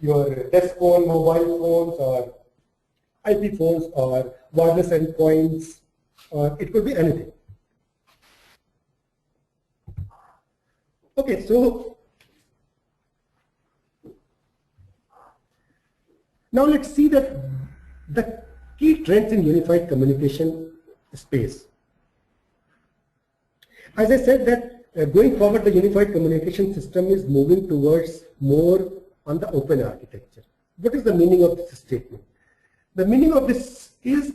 your desk phone, mobile phones, or IP phones, or wireless endpoints, or it could be anything. Okay, so now let's see that the key trends in unified communication space. As I said that going forward, the unified communication system is moving towards more on the open architecture. What is the meaning of this statement? The meaning of this is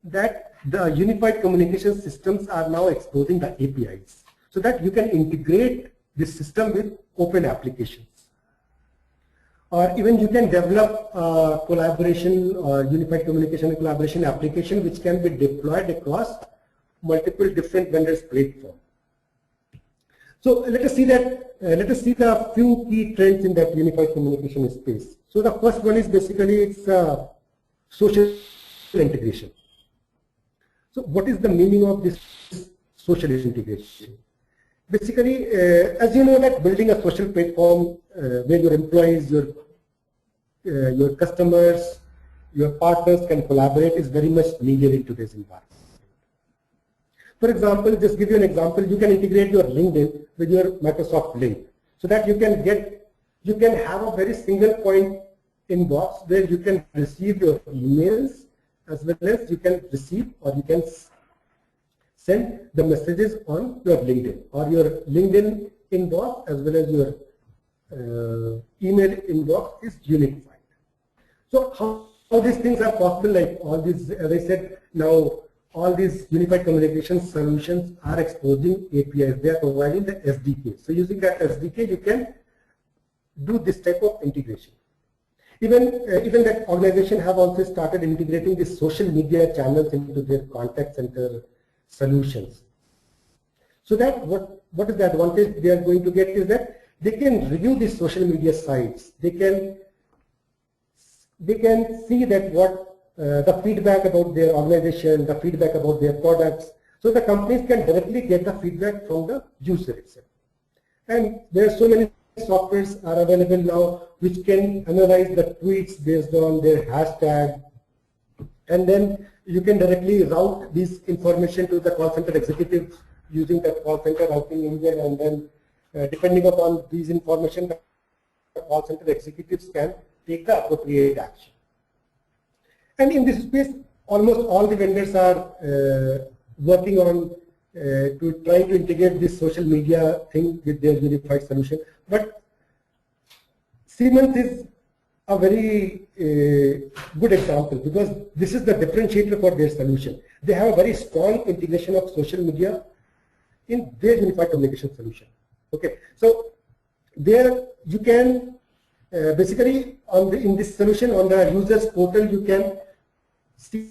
that the unified communication systems are now exposing the APIs so that you can integrate this system with open applications. Or even you can develop collaboration or unified communication and collaboration application which can be deployed across multiple different vendors' platform. So let us see that. Let us see the few key trends in that unified communication space. So the first one is basically it's social integration. So what is the meaning of this social integration? Basically, as you know, that building a social platform where your employees, your customers, your partners can collaborate is very much needed in today's environment. For example, just give you an example, you can integrate your LinkedIn with your Microsoft Link so that you can have a very single point inbox where you can receive your emails as well as you can receive or you can send the messages on your LinkedIn, or your LinkedIn inbox as well as your email inbox is unified. So how these things are possible, like all these, as I said, now all these unified communication solutions are exposing APIs. They are providing the SDK. So using that SDK, you can do this type of integration. Even that organization have also started integrating the social media channels into their contact center solutions. So that what is the advantage they are going to get is that they can review these social media sites. They can see that what the feedback about their organization, the feedback about their products. So the companies can directly get the feedback from the user itself. And there are so many softwares are available now which can analyze the tweets based on their hashtag, and then you can directly route this information to the call center executives using the call center routing engine, and then depending upon these information, the call center executives can take the appropriate action. And in this space, almost all the vendors are working on to try to integrate this social media thing with their unified solution. But Siemens is a very good example because this is the differentiator for their solution. They have a very strong integration of social media in their unified communication solution. Okay, so there you can basically in this solution on the users portal you can see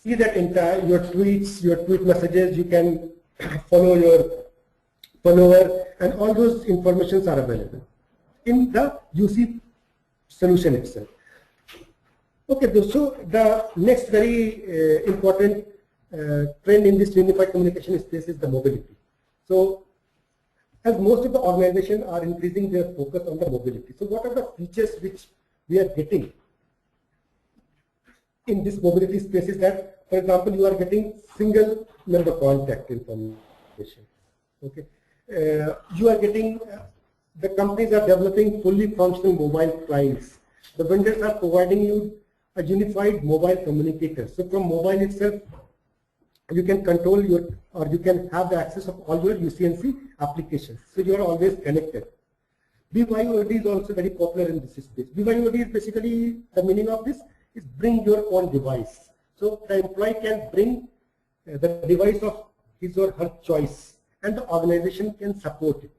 that entire your tweets, your tweet messages. You can follow your follower, and all those informations are available in the UC solution itself. Okay, so the next very important trend in this unified communication space is the mobility. So as most of the organizations are increasing their focus on the mobility. So what are the features which we are getting in this mobility space is that, for example, you are getting single member contact information. Okay, you are getting the companies are developing fully functional mobile clients. The vendors are providing you a unified mobile communicator. So from mobile itself, you can control your, or you can have the access of all your UC&C applications. So you are always connected. BYOD is also very popular in this space. BYOD is basically, the meaning of this is bring your own device. So the employee can bring the device of his or her choice, and the organization can support it.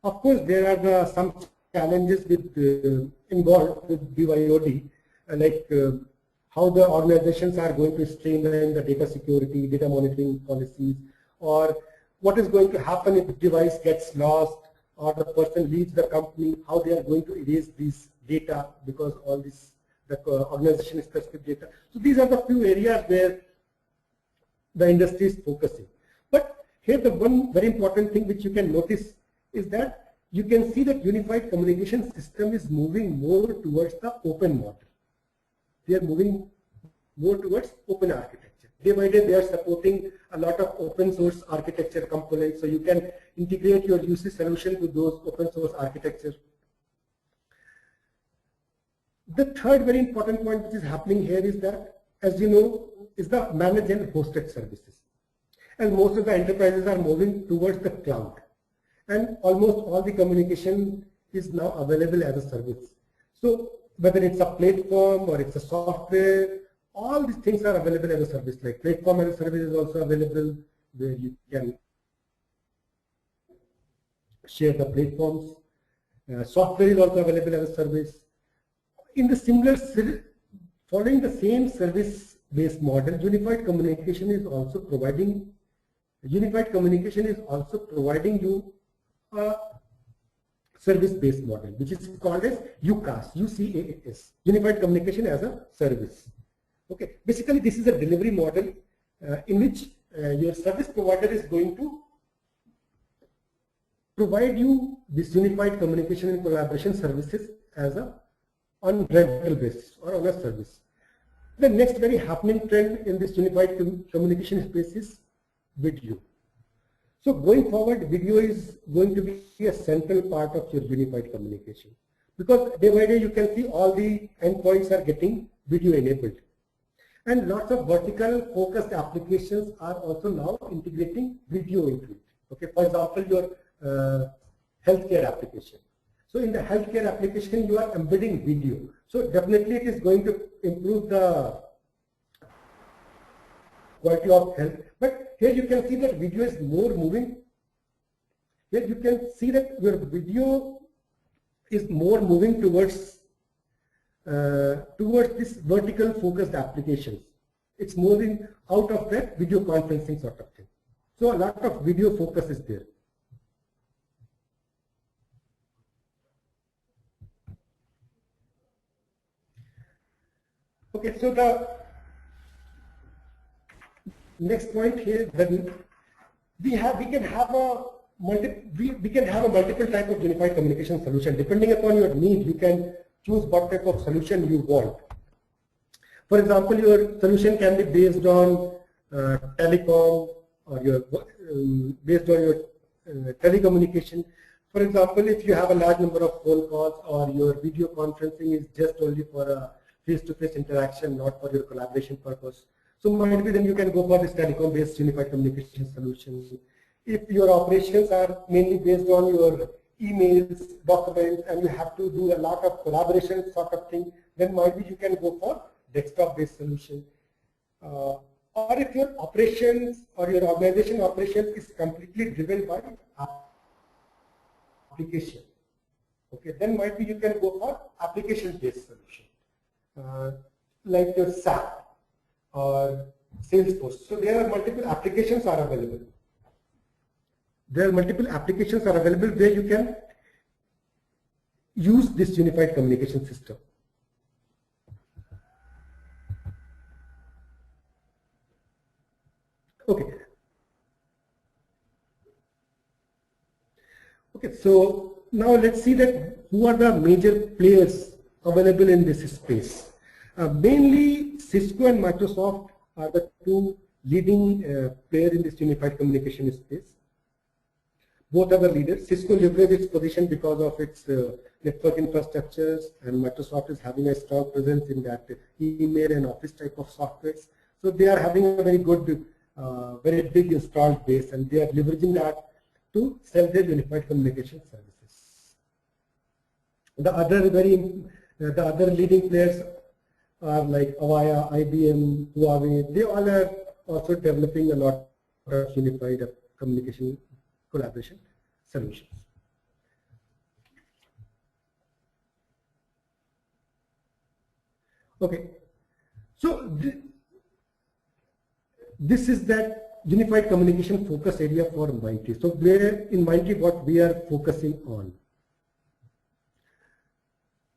Of course, there are some challenges with involved with BYOD, like how the organizations are going to streamline the data security, data monitoring policies, or what is going to happen if the device gets lost or the person leaves the company, how they are going to erase this data because all this the organization specific data. So these are the few areas where the industry is focusing. But here the one very important thing which you can notice is that you can see that unified communication system is moving more towards the open model. They are moving more towards open architecture. Day by day, they are supporting a lot of open source architecture components, so you can integrate your UC solution to those open source architecture. The third very important point which is happening here is that, as you know, is the managed and hosted services. And most of the enterprises are moving towards the cloud. And almost all the communication is now available as a service. So whether it's a platform or it's a software, all these things are available as a service. Like platform as a service is also available, where you can share the platforms. Software is also available as a service. In the similar, following the same service-based model, unified communication is also providing you a service-based model, which is called as UCaaS, UCaaS, Unified Communication as a Service. Okay, basically this is a delivery model in which your service provider is going to provide you this unified communication and collaboration services as a on rental basis or on a service. The next very happening trend in this unified communication space is video. So going forward, video is going to be a central part of your unified communication, because day by day you can see all the endpoints are getting video enabled, and lots of vertical focused applications are also now integrating video into it. Okay, for example, your healthcare application. So in the healthcare application, you are embedding video. So definitely it is going to improve the quality of health. But here you can see that video is more moving. Here you can see that your video is more moving towards this vertical focused applications. It's moving out of that video conferencing sort of thing. So a lot of video focus is there. Okay, so the next point here, then we can have a multiple type of unified communication solution. Depending upon your need, you can choose what type of solution you want. For example, your solution can be based on telecom, or based on your telecommunication. For example, if you have a large number of phone calls, or your video conferencing is just only for a face-to-face interaction, not for your collaboration purpose. So might be then you can go for this telecom-based unified communication solution. If your operations are mainly based on your emails, documents, and you have to do a lot of collaboration sort of thing, then might be you can go for desktop-based solution. Or if your operations or your organization operations is completely driven by application, okay, then might be you can go for application-based solution. Like your SAP or Salesforce. So there are multiple applications are available. There are multiple applications are available where you can use this unified communication system. Okay. Okay, so now let's see that who are the major players available in this space. Mainly Cisco and Microsoft are the two leading players in this unified communication space. Both are the leaders. Cisco leverages its position because of its network infrastructures, and Microsoft is having a strong presence in that email and office type of softwares. So they are having a very good, very big installed base, and they are leveraging that to sell their unified communication services. The other leading players are like Avaya, IBM, Huawei. They all are also developing a lot of unified communication collaboration solutions. Okay, so this is that unified communication focus area for Mindtree. So where in Mindtree what we are focusing on.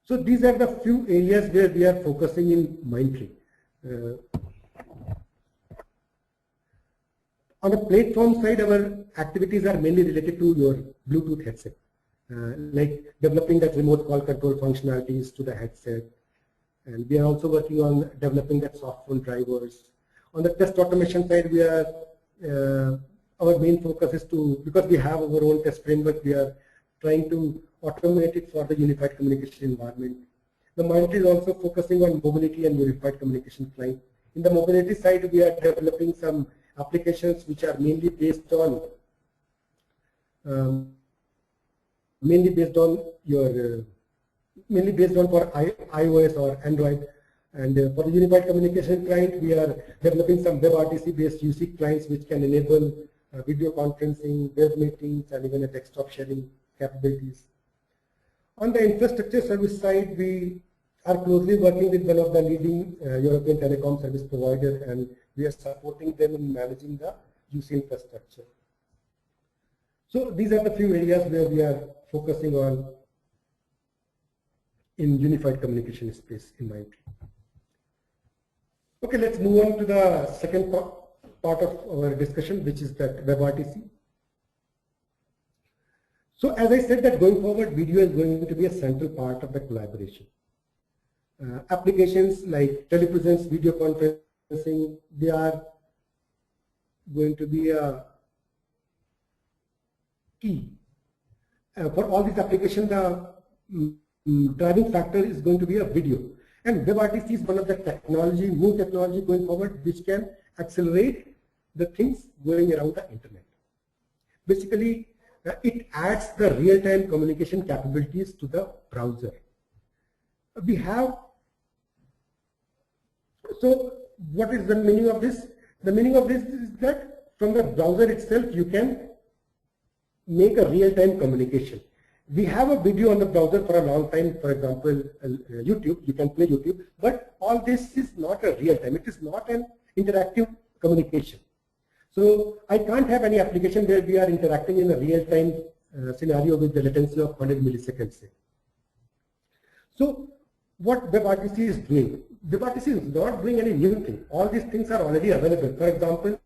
So these are the few areas where we are focusing in Mindtree. On the platform side, our activities are mainly related to your Bluetooth headset. like developing that remote call control functionalities to the headset. And we are also working on developing that soft phone drivers. On the test automation side, we are our main focus is to, because we have our own test framework, we are trying to automate it for the unified communication environment. The Mindtree is also focusing on mobility and unified communication client. In the mobility side, we are developing some applications which are mainly based on for iOS or Android. And for the unified communication client, we are developing some WebRTC based UC clients which can enable video conferencing, web meetings, and even a desktop sharing capabilities. On the infrastructure service side, we are closely working with one of the leading European telecom service provider, and we are supporting them in managing the UC infrastructure. So these are the few areas where we are focusing on in unified communication space in Mindtree. Okay, let's move on to the second part of our discussion, which is that WebRTC. So as I said that going forward, video is going to be a central part of the collaboration. Applications like telepresence, video conferencing, they are going to be a key. For all these applications, the driving factor is going to be a video. And WebRTC is one of the new technology going forward, which can accelerate the things going around the internet. Basically, it adds the real-time communication capabilities to the browser. We have, so what is the meaning of this? The meaning of this is that from the browser itself, you can make a real-time communication. We have a video on the browser for a long time, for example, YouTube, you can play YouTube, but all this is not a real time, it is not an interactive communication. So I can't have any application where we are interacting in a real time scenario with the latency of 100 milliseconds. So what WebRTC is doing? WebRTC is not doing any new thing. All these things are already available. For example,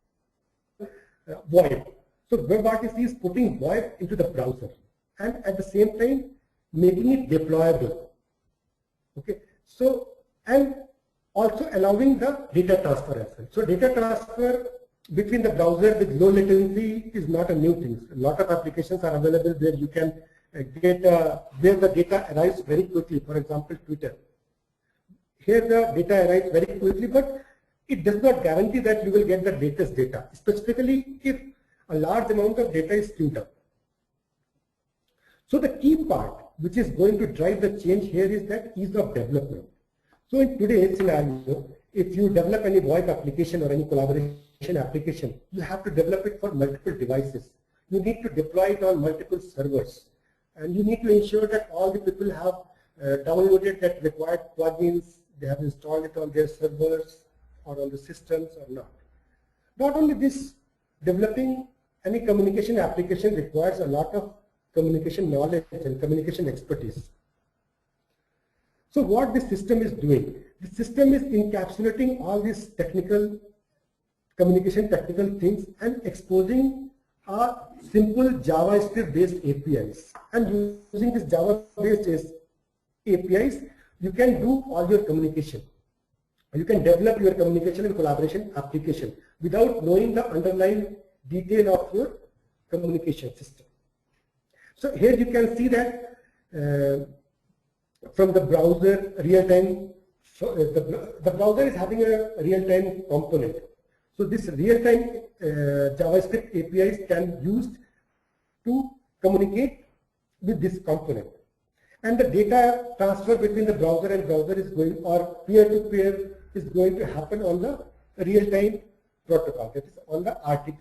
VoIP. So WebRTC is putting VoIP into the browser and at the same time making it deployable. Okay, so and also allowing the data transfer as well. So data transfer between the browser with low latency is not a new thing. A lot of applications are available where you can get where the data arrives very quickly. For example, Twitter. Here the data arrives very quickly, but it does not guarantee that you will get the latest data, specifically if a large amount of data is queued up. So the key part which is going to drive the change here is that ease of development. So in today's scenario, if you develop any VoIP application or any collaboration application, you have to develop it for multiple devices. You need to deploy it on multiple servers. And you need to ensure that all the people have downloaded that required plugins, they have installed it on their servers or on the systems or not. Not only this, developing any communication application requires a lot of communication knowledge and communication expertise. So what this system is doing, the system is encapsulating all these technical communication technical things and exposing a simple JavaScript based APIs. And using this Java based APIs, you can do all your communication. You can develop your communication and collaboration application without knowing the underlying detail of your communication system. So here you can see that from the browser real-time, the browser is having a real-time component. So this real-time JavaScript APIs can be used to communicate with this component. And the data transfer between the browser and browser is going, or peer-to-peer is going to happen on the real-time protocol, that is on the RTX